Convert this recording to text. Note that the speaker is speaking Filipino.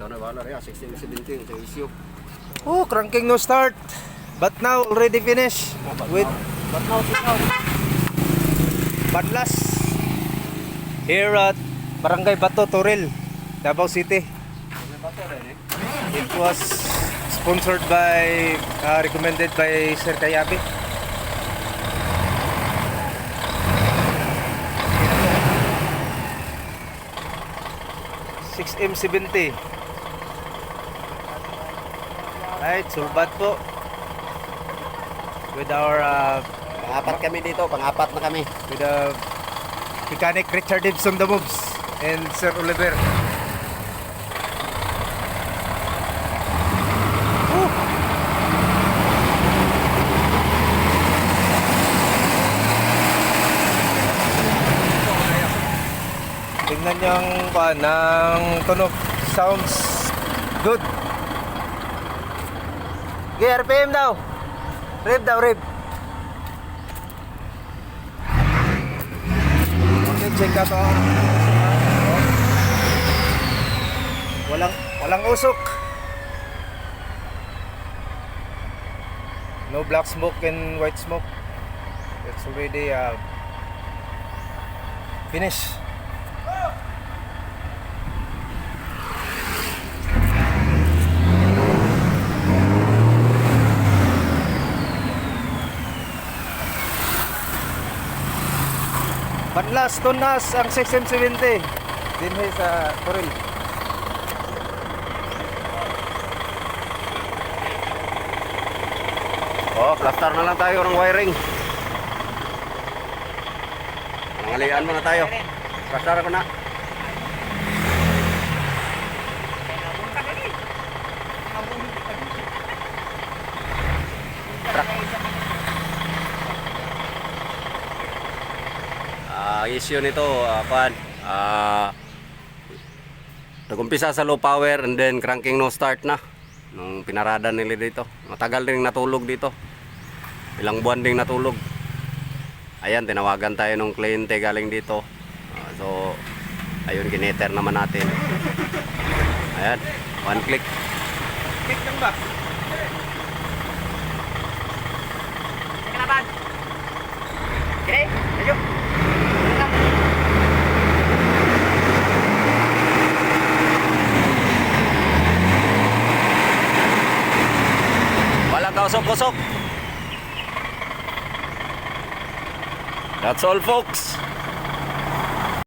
Ikaw na bahala rin, 16-17 sa issue. Oh, cranking no start. But now already finished with But now, Badlas here at Barangay Bato, Toril, Davao City. It was sponsored by, recommended by Sir Kayabi. M70. Right, sulbat po. With our Pang-apat kami dito, pang-apat na kami. with the mechanic Richard Ibson the moves and Sir Oliver. Woo! Tingnan niyo ang ng tunog. Sounds good. Okay, RPM daw. Rev daw, rev. Okay, check out ang walang usok. No black smoke and white smoke. It's already finished. Badlas, tunas ang 6M70 din sa Toril. Oh, plaster na lang tayo ng wiring. Nangalian muna tayo. Plaster ko na. Issue nito, nag-umpisa sa low power and then cranking no start na nung pinarada nila dito. Matagal din natulog dito, ilang buwan din natulog. Ayan, tinawagan tayo nung kliyente galing dito. So ayun, kineter naman natin. Ayan, one click. Click lang ba? Kelaban. Okay, ayo. Walang kausok-usok. That's all, folks.